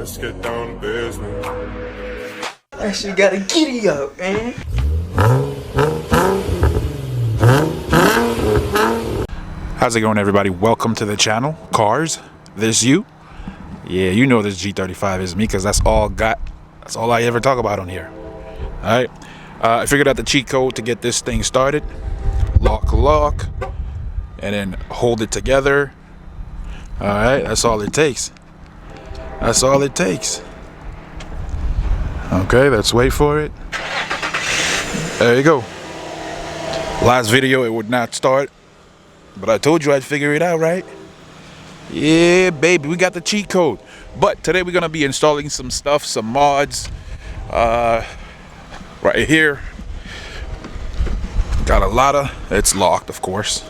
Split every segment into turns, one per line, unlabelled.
Let's get down to business.
That shit got a giddy up, man.
How's it going, everybody? Welcome to the channel. Cars, this you? Yeah, you know this G35 is me because that's all I ever talk about on here. Alright. I figured out the cheat code to get this thing started. Lock, and then hold it together. Alright, that's all it takes. That's all it takes. Okay, let's wait for it. There you go. Last video, it would not start. But I told you I'd figure it out, right? Yeah, baby, we got the cheat code. But today we're gonna be installing some stuff, some mods. Right here. Got a lot of, it's locked, of course.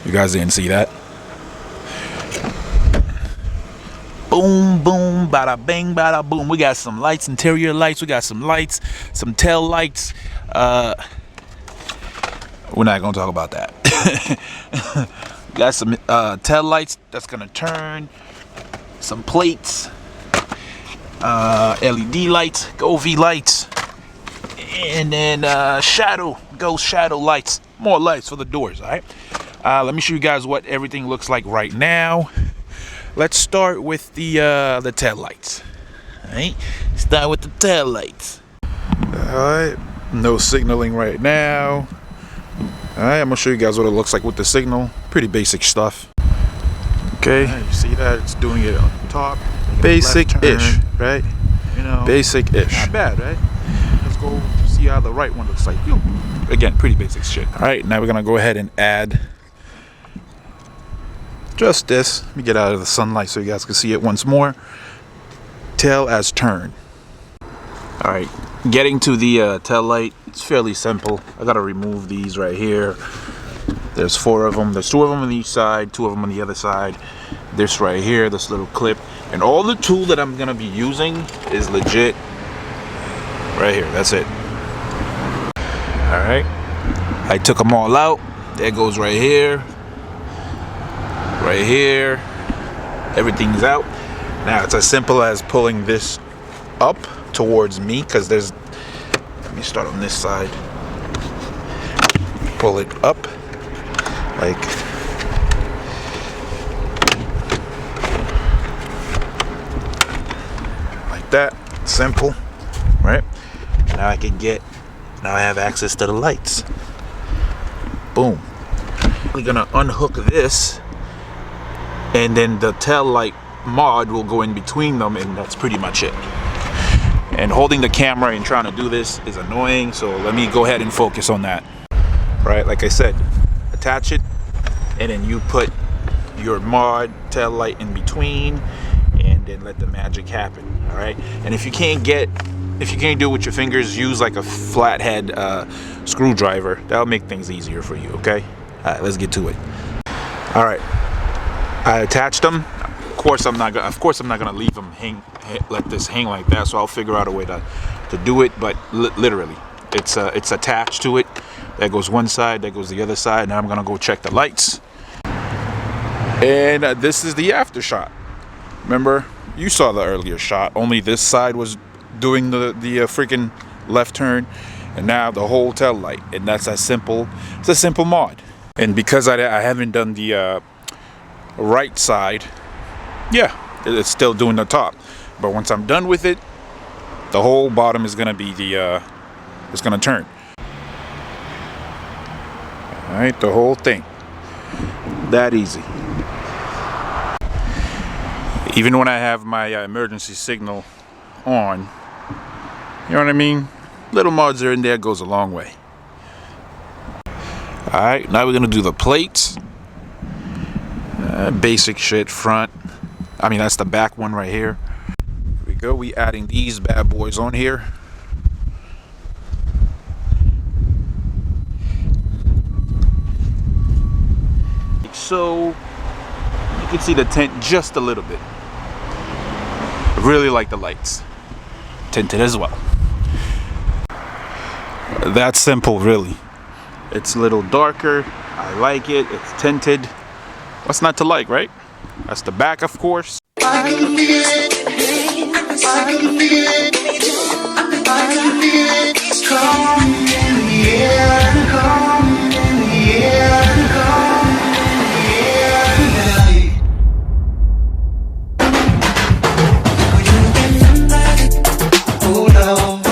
You guys didn't see that. Boom, boom, bada bang, bada boom. We got some lights, interior lights. We got some lights, some tail lights. We're not gonna talk about that. Got some tail lights that's gonna turn. Some plates. LED lights, OV lights. And then ghost shadow lights. More lights for the doors, alright? Let me show you guys what everything looks like right now. Let's start with the tail lights. Alright? Start with the tail lights. Alright. No signaling right now. Alright, I'm gonna show you guys what it looks like with the signal. Pretty basic stuff. Okay, you see that? It's doing it on top. Basic-ish, right? You know, basic-ish. Not bad, right? Let's go see how the right one looks like. Again, pretty basic shit. Alright, now we're gonna go ahead and add just this. Let me get out of the sunlight so you guys can see it once more. Tail as turn. Alright, getting to the tail light, it's fairly simple. I gotta remove these right here. There's 4 of them. There's 2 of them on each side, 2 of them on the other side. This right here, this little clip. And all the tool that I'm gonna be using is legit right here. That's it. Alright. I took them all out. There goes right here. Right here. Everything's out. Now it's as simple as pulling this up towards me, because there's, let me start on this side. Pull it up like that. Simple, right? Now I have access to the lights. Boom. We're gonna unhook this, and then the tail light mod will go in between them, and that's pretty much it. And holding the camera and trying to do this is annoying, so let me go ahead and focus on that. Right, like I said, attach it, and then you put your mod tail light in between, and then let the magic happen. All right, and if you can't do it with your fingers, use like a flathead screwdriver. That'll make things easier for you. Okay, all right, let's get to it. All right, I attached them. Of course, I'm not gonna leave them let this hang like that. So I'll figure out a way to do it. But literally, it's attached to it. That goes one side, that goes the other side. Now I'm gonna go check the lights. And this is the after shot. Remember, you saw the earlier shot. Only this side was doing the freaking left turn, and now the whole tail light. And that's as simple. It's a simple mod. And because I haven't done the right side, yeah, it's still doing the top. But once I'm done with it, the whole bottom is gonna be it's gonna turn. All right, the whole thing. That easy. Even when I have my emergency signal on, you know what I mean? Little mods are in there, goes a long way. All right, now we're gonna do the plates. Basic shit, front. I mean, that's the back one right here. Here we go. We adding these bad boys on here. So you can see the tint just a little bit. I really like the lights. Tinted as well. That's simple, really. It's a little darker. I like it. It's tinted. What's not to like, right? That's the back, of course.
I can feel it. I can feel it. It's coming in the air, coming in the air, coming in the air tonight. Will you remember it? Hold on.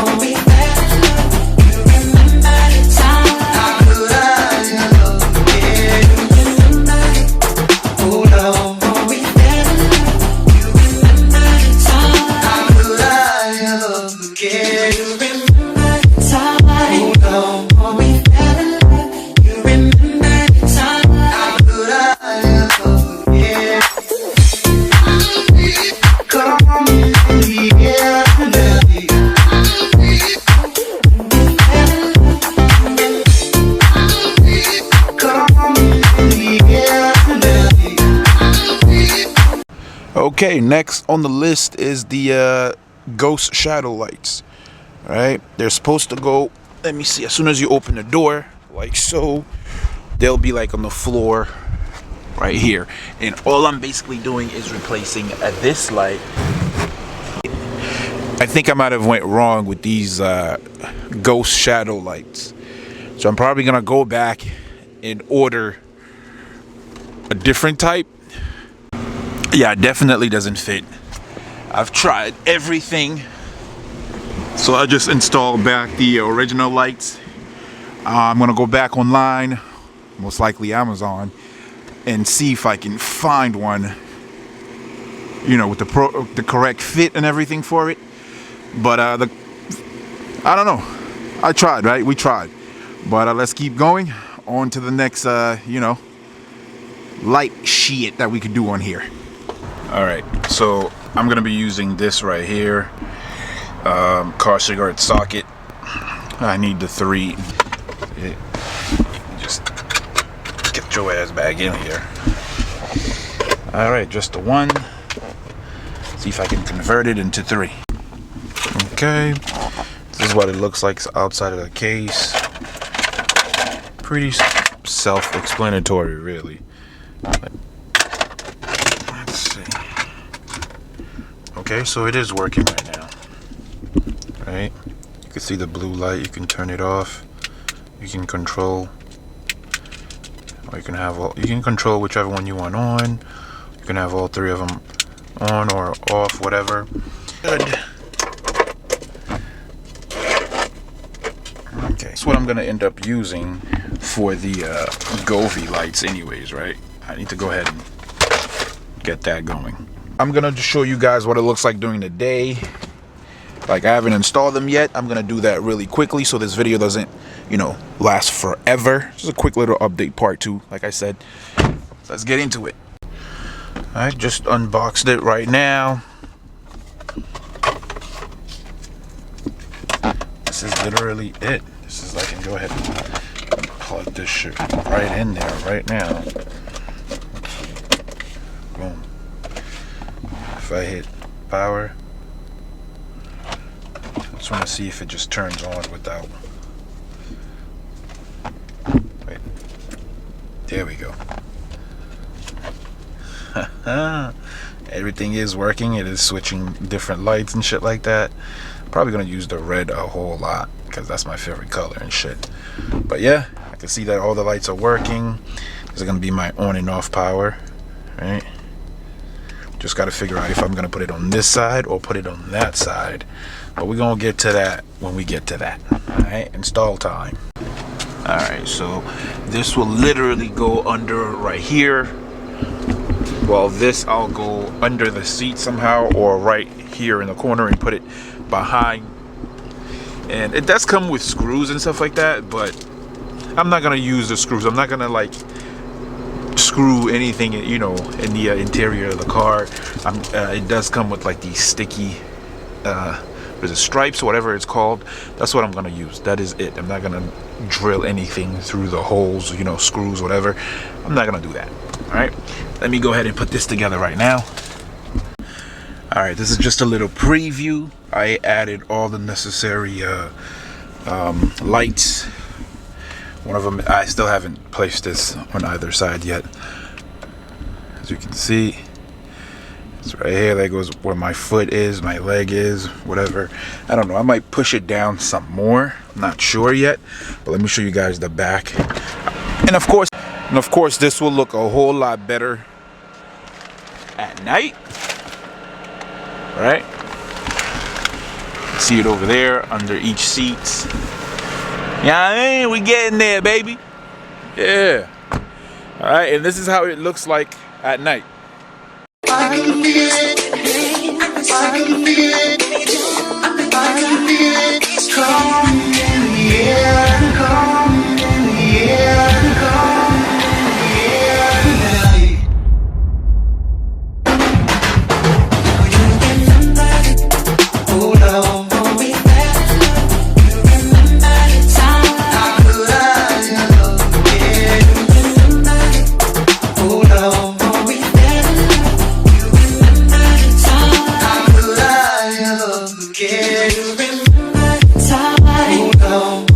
Okay, next on the list is the ghost shadow lights. All right, they're supposed to go, let me see, as soon as you open the door, like so, they'll be like on the floor right here. And all I'm basically doing is replacing this light. I think I might have went wrong with these ghost shadow lights. So I'm probably gonna go back and order a different type. Yeah, it definitely doesn't fit. I've tried everything. So I just installed back the original lights. I'm gonna go back online, most likely Amazon, and see if I can find one, you know, with the correct fit and everything for it. But I don't know. I tried, right? We tried. But let's keep going on to the next, you know, light shit that we could do on here. All right, so I'm gonna be using this right here, car cigarette socket. I need the 3. Just get your ass back in here. All right, just the 1. See if I can convert it into 3. Okay, this is what it looks like outside of the case. Pretty self-explanatory, really. Okay, so it is working right now. Right? You can see the blue light, you can turn it off. You can control, or you can control whichever one you want on. You can have all 3 of them on or off, whatever. Good. Okay, that's what I'm gonna end up using for the Govee lights anyways, right? I need to go ahead and get that going. I'm gonna just show you guys what it looks like during the day. Like, I haven't installed them yet. I'm gonna do that really quickly so this video doesn't, you know, last forever. Just a quick little update part 2, like I said. Let's get into it. I just unboxed it right now. This is literally it. This is, I can go ahead and plug this shit right in there right now. Boom. If I hit power, I just want to see if it just turns on without. Wait. There we go. Everything is working. It is switching different lights and shit like that. Probably gonna use the red a whole lot because that's my favorite color and shit. But yeah, I can see that all the lights are working. This is gonna be my on and off power, right? Just got to figure out if I'm going to put it on this side or put it on that side. But we're going to get to that when we get to that. Alright, install time. Alright, so this will literally go under right here. Well, this I'll go under the seat somehow or right here in the corner and put it behind. And it does come with screws and stuff like that, but I'm not going to use the screws. I'm not going to like screw anything, you know, in the interior of the car. It does come with like these sticky there's stripes or whatever it's called. That's what I'm gonna use. That is it. I'm not gonna drill anything through the holes, you know, screws, whatever. I'm not gonna do that. All right, let me go ahead and put this together right now. All right, this is just a little preview. I added all the necessary lights. One of them, I still haven't placed this on either side yet, as you can see. So right here, that goes where my foot is, my leg is, whatever. I don't know. I might push it down some more. I'm not sure yet. But let me show you guys the back. And of course, this will look a whole lot better at night. Right? See it over there under each seat. Yeah, I mean, we getting there, baby. Yeah. All right, and this is how it looks like at night.
I can feel it. I can feel it. I can feel it. It's coming in the air. Coming in the air. Coming in the air. Hold on. Hold on.